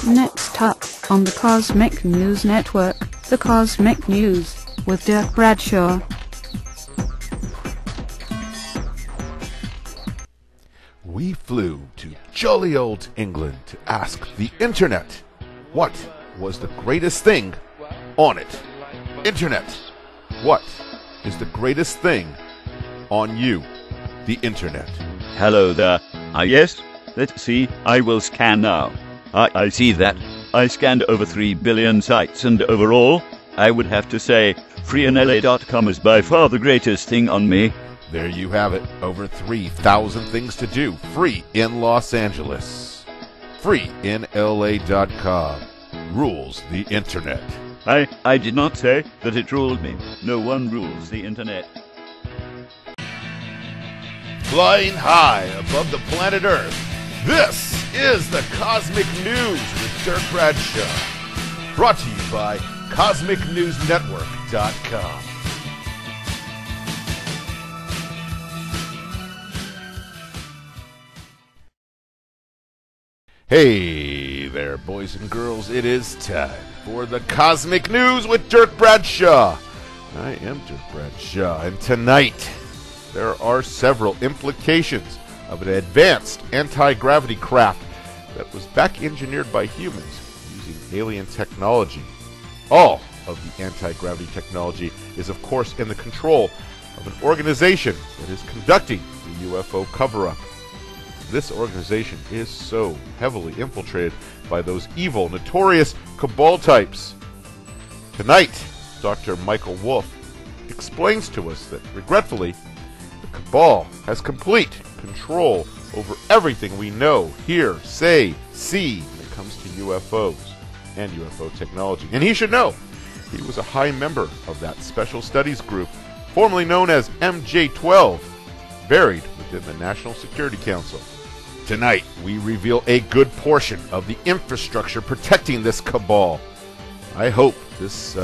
Next up on the Cosmic News Network, the Cosmic News with Dirk Bradshaw. We flew to jolly old England to ask the internet what was the greatest thing on it. Internet, what is the greatest thing on you, the internet? Hello there. Yes, let's see. I will scan now. I see that. I scanned over 3 billion sites, and overall, I would have to say freeinla.com is by far the greatest thing on me. There you have it. Over 3,000 things to do. Free in Los Angeles. Freeinla.com rules the internet. I did not say that it ruled me. No one rules the internet. Flying high above the planet Earth, this is the Cosmic News with Dirk Bradshaw. Brought to you by CosmicNewsNetwork.com. Hey there, boys and girls. It is time for the Cosmic News with Dirk Bradshaw. I am Dirk Bradshaw, and tonight there are several implications of an advanced anti-gravity craft that was back engineered by humans using alien technology. All of the anti-gravity technology is, of course, in the control of an organization that is conducting the UFO cover-up. This organization is so heavily infiltrated by those evil, notorious cabal types. Tonight, Dr. Michael Wolff explains to us that, regretfully, the cabal has complete control over everything we know, hear, say, see when it comes to UFOs and UFO technology. And he should know. He was a high member of that special studies group, formerly known as MJ-12, buried within the National Security Council. Tonight, we reveal a good portion of the infrastructure protecting this cabal. I hope this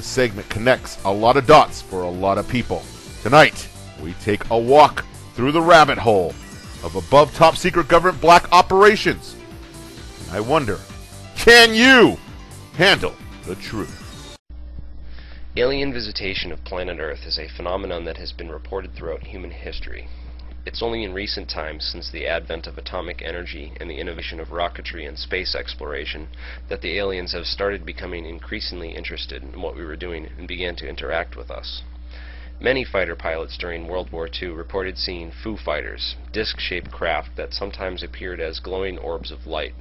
segment connects a lot of dots for a lot of people. Tonight, we take a walk through the rabbit hole of above top-secret government black operations. And I wonder, can you handle the truth? Alien visitation of planet Earth is a phenomenon that has been reported throughout human history. It's only in recent times, since the advent of atomic energy and the innovation of rocketry and space exploration, that the aliens have started becoming increasingly interested in what we were doing and began to interact with us. Many fighter pilots during World War II reported seeing Foo Fighters, disc-shaped craft that sometimes appeared as glowing orbs of light.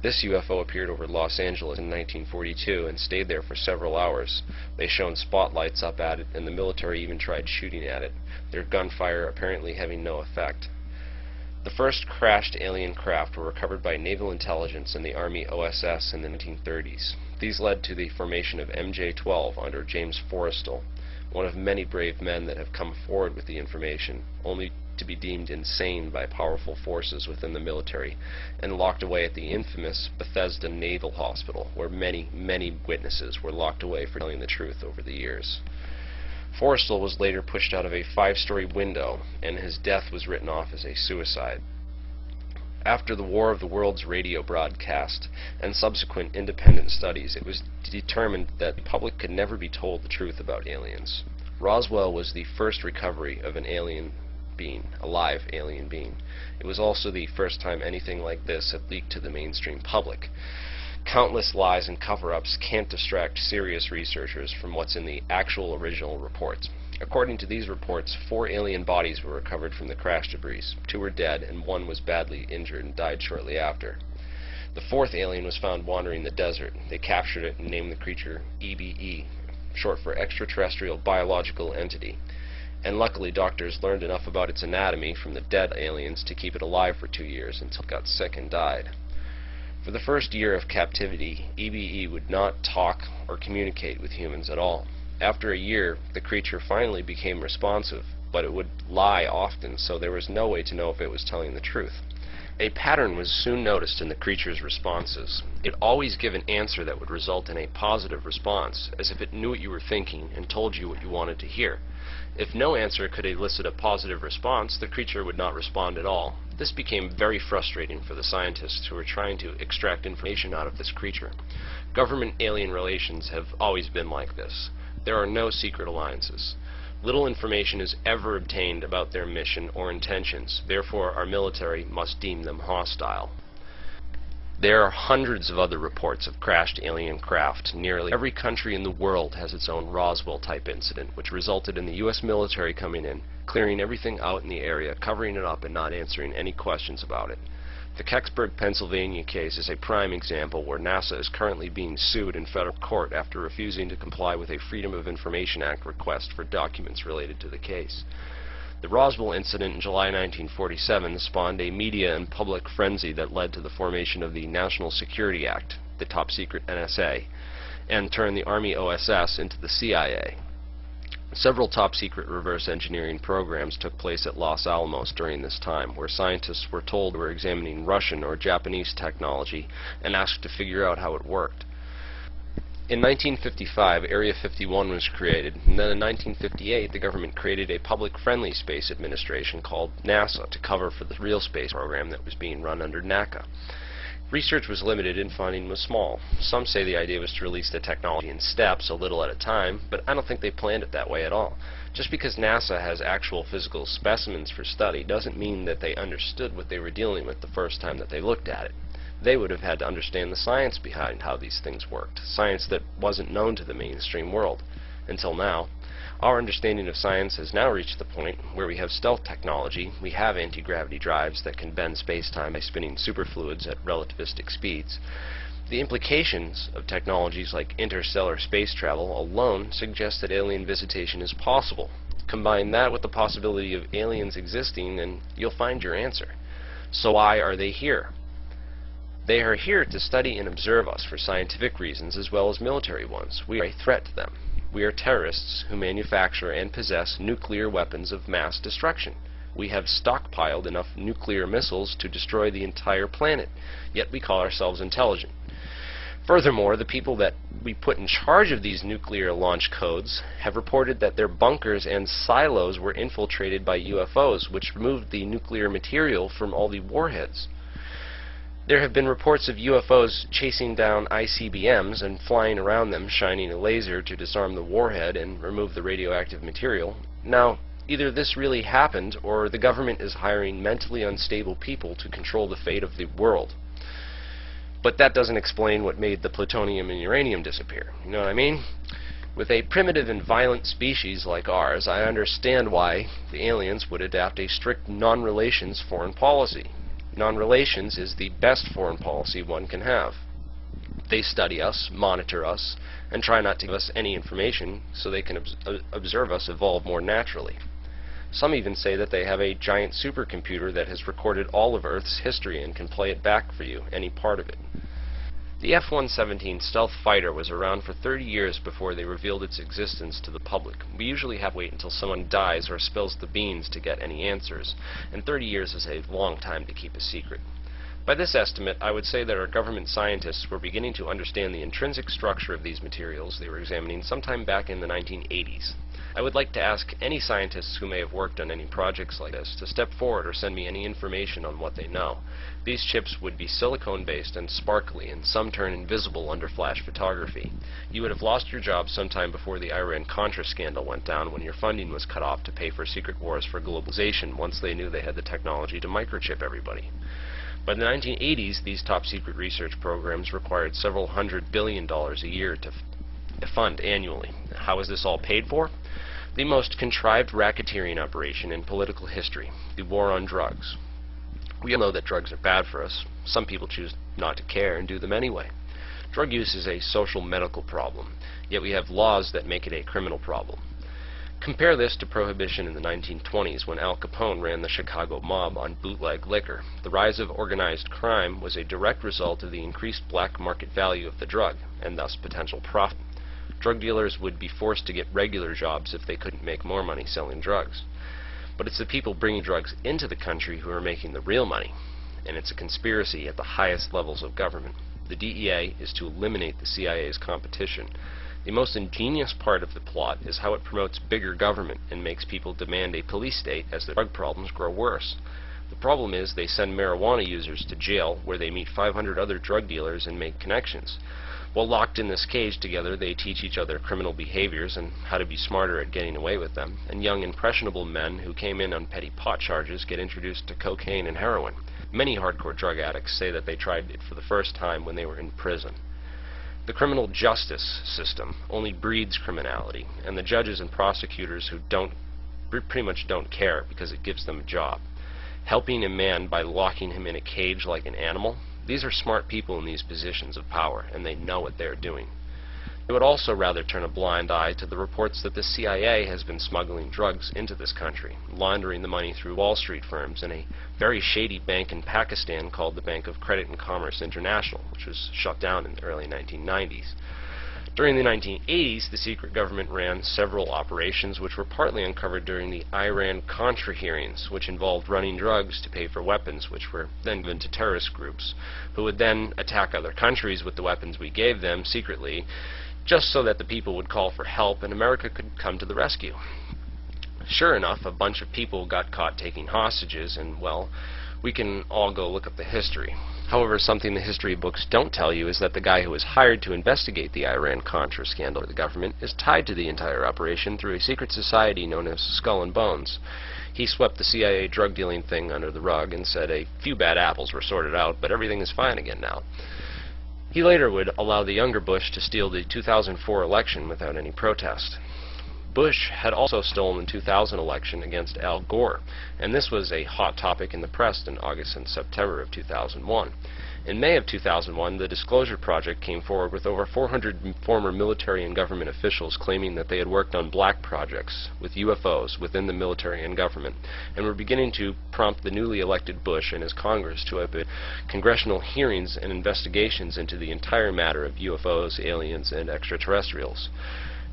This UFO appeared over Los Angeles in 1942 and stayed there for several hours. They shone spotlights up at it, and the military even tried shooting at it, their gunfire apparently having no effect. The first crashed alien craft were recovered by Naval Intelligence and the Army OSS in the 1930s. These led to the formation of MJ-12 under James Forrestal, one of many brave men that have come forward with the information, only to be deemed insane by powerful forces within the military and locked away at the infamous Bethesda Naval Hospital, where many, many witnesses were locked away for telling the truth over the years. Forrestal was later pushed out of a 5-story window, and his death was written off as a suicide. After the War of the Worlds radio broadcast and subsequent independent studies, it was determined that the public could never be told the truth about aliens. Roswell was the first recovery of an alien being, a live alien being. It was also the first time anything like this had leaked to the mainstream public. Countless lies and cover-ups can't distract serious researchers from what's in the actual original reports. According to these reports, 4 alien bodies were recovered from the crash debris. 2 were dead, and 1 was badly injured and died shortly after. The 4th alien was found wandering the desert. They captured it and named the creature EBE, short for extraterrestrial biological entity. And luckily, doctors learned enough about its anatomy from the dead aliens to keep it alive for 2 years until it got sick and died. For the first year of captivity, EBE would not talk or communicate with humans at all. After a year, the creature finally became responsive, but it would lie often, so there was no way to know if it was telling the truth. A pattern was soon noticed in the creature's responses. It always gave an answer that would result in a positive response, as if it knew what you were thinking and told you what you wanted to hear. If no answer could elicit a positive response, the creature would not respond at all. This became very frustrating for the scientists who were trying to extract information out of this creature. Government-alien relations have always been like this. There are no secret alliances. Little information is ever obtained about their mission or intentions. Therefore, our military must deem them hostile. There are hundreds of other reports of crashed alien craft. Nearly every country in the world has its own Roswell-type incident, which resulted in the U.S. military coming in, clearing everything out in the area, covering it up, and not answering any questions about it. The Kecksburg, Pennsylvania case is a prime example where NASA is currently being sued in federal court after refusing to comply with a Freedom of Information Act request for documents related to the case. The Roswell incident in July 1947 spawned a media and public frenzy that led to the formation of the National Security Act, the top-secret NSA, and turned the Army OSS into the CIA. Several top-secret reverse engineering programs took place at Los Alamos during this time, where scientists were told they were examining Russian or Japanese technology and asked to figure out how it worked. In 1955, Area 51 was created, and then in 1958 the government created a public-friendly space administration called NASA to cover for the real space program that was being run under NACA. Research was limited and funding was small. Some say the idea was to release the technology in steps, a little at a time, but I don't think they planned it that way at all. Just because NASA has actual physical specimens for study doesn't mean that they understood what they were dealing with the first time that they looked at it. They would have had to understand the science behind how these things worked, science that wasn't known to the mainstream world. Until now, our understanding of science has now reached the point where we have stealth technology, we have anti-gravity drives that can bend space-time by spinning superfluids at relativistic speeds. The implications of technologies like interstellar space travel alone suggest that alien visitation is possible. Combine that with the possibility of aliens existing and you'll find your answer. So why are they here? They are here to study and observe us for scientific reasons as well as military ones. We are a threat to them. We are terrorists who manufacture and possess nuclear weapons of mass destruction. We have stockpiled enough nuclear missiles to destroy the entire planet, yet we call ourselves intelligent. Furthermore, the people that we put in charge of these nuclear launch codes have reported that their bunkers and silos were infiltrated by UFOs, which removed the nuclear material from all the warheads. There have been reports of UFOs chasing down ICBMs and flying around them, shining a laser to disarm the warhead and remove the radioactive material. Now, either this really happened, or the government is hiring mentally unstable people to control the fate of the world. But that doesn't explain what made the plutonium and uranium disappear. You know what I mean? With a primitive and violent species like ours, I understand why the aliens would adopt a strict non-relations foreign policy. Non-relations is the best foreign policy one can have. They study us, monitor us, and try not to give us any information so they can observe us evolve more naturally. Some even say that they have a giant supercomputer that has recorded all of Earth's history and can play it back for you, any part of it. The F-117 stealth fighter was around for 30 years before they revealed its existence to the public. We usually have to wait until someone dies or spills the beans to get any answers, and 30 years is a long time to keep a secret. By this estimate, I would say that our government scientists were beginning to understand the intrinsic structure of these materials they were examining sometime back in the 1980s. I would like to ask any scientists who may have worked on any projects like this to step forward or send me any information on what they know. These chips would be silicone-based and sparkly, and some turn invisible under flash photography. You would have lost your job sometime before the Iran-Contra scandal went down, when your funding was cut off to pay for secret wars for globalization once they knew they had the technology to microchip everybody. By the 1980s, these top-secret research programs required several $100 billion a year to fund annually. How is this all paid for? The most contrived racketeering operation in political history, the war on drugs. We all know that drugs are bad for us. Some people choose not to care and do them anyway. Drug use is a social medical problem, yet we have laws that make it a criminal problem. Compare this to prohibition in the 1920s when Al Capone ran the Chicago mob on bootleg liquor. The rise of organized crime was a direct result of the increased black market value of the drug, and thus potential profit. Drug dealers would be forced to get regular jobs if they couldn't make more money selling drugs. But it's the people bringing drugs into the country who are making the real money. and it's a conspiracy at the highest levels of government. The DEA is to eliminate the CIA's competition. The most ingenious part of the plot is how it promotes bigger government and makes people demand a police state as the drug problems grow worse. The problem is they send marijuana users to jail where they meet 500 other drug dealers and make connections. While locked in this cage together, they teach each other criminal behaviors and how to be smarter at getting away with them, and young impressionable men who came in on petty pot charges get introduced to cocaine and heroin. Many hardcore drug addicts say that they tried it for the first time when they were in prison. The criminal justice system only breeds criminality, and the judges and prosecutors who pretty much don't care because it gives them a job. Helping a man by locking him in a cage like an animal, these are smart people in these positions of power, and they know what they're doing. They would also rather turn a blind eye to the reports that the CIA has been smuggling drugs into this country, laundering the money through Wall Street firms and a very shady bank in Pakistan called the Bank of Credit and Commerce International, which was shut down in the early 1990s. During the 1980s, the secret government ran several operations which were partly uncovered during the Iran-Contra hearings, which involved running drugs to pay for weapons which were then given to terrorist groups, who would then attack other countries with the weapons we gave them secretly, just so that the people would call for help and America could come to the rescue. Sure enough, a bunch of people got caught taking hostages, and, well, we can all go look up the history. However, something the history books don't tell you is that the guy who was hired to investigate the Iran-Contra scandal of the government is tied to the entire operation through a secret society known as Skull and Bones. He swept the CIA drug dealing thing under the rug and said a few bad apples were sorted out, but everything is fine again now. He later would allow the younger Bush to steal the 2004 election without any protest. Bush had also stolen the 2000 election against Al Gore, and this was a hot topic in the press in August and September of 2001. In May of 2001, the Disclosure Project came forward with over 400 former military and government officials claiming that they had worked on black projects with UFOs within the military and government, and were beginning to prompt the newly elected Bush and his Congress to open congressional hearings and investigations into the entire matter of UFOs, aliens, and extraterrestrials.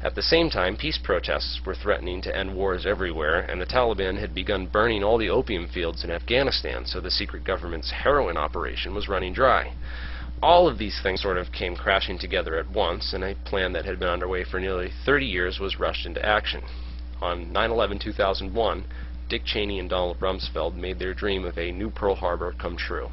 At the same time, peace protests were threatening to end wars everywhere, and the Taliban had begun burning all the opium fields in Afghanistan, so the secret government's heroin operation was running dry. All of these things sort of came crashing together at once, and a plan that had been underway for nearly 30 years was rushed into action. On 9/11/2001, Dick Cheney and Donald Rumsfeld made their dream of a new Pearl Harbor come true.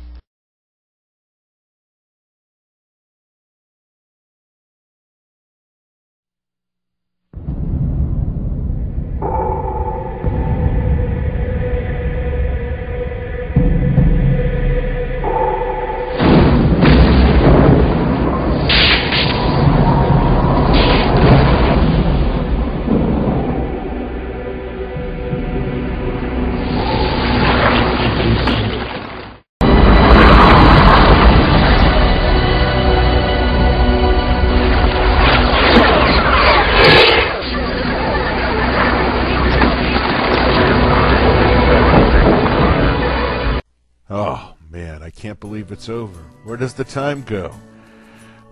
Oh, man, I can't believe it's over. Where does the time go?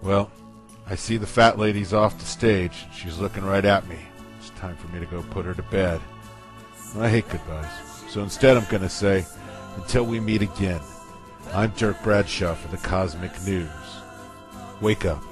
Well, I see the fat lady's off the stage. She's looking right at me. It's time for me to go put her to bed. I hate goodbyes. So instead I'm going to say, until we meet again, I'm Dirk Bradshaw for the Cosmic News. Wake up.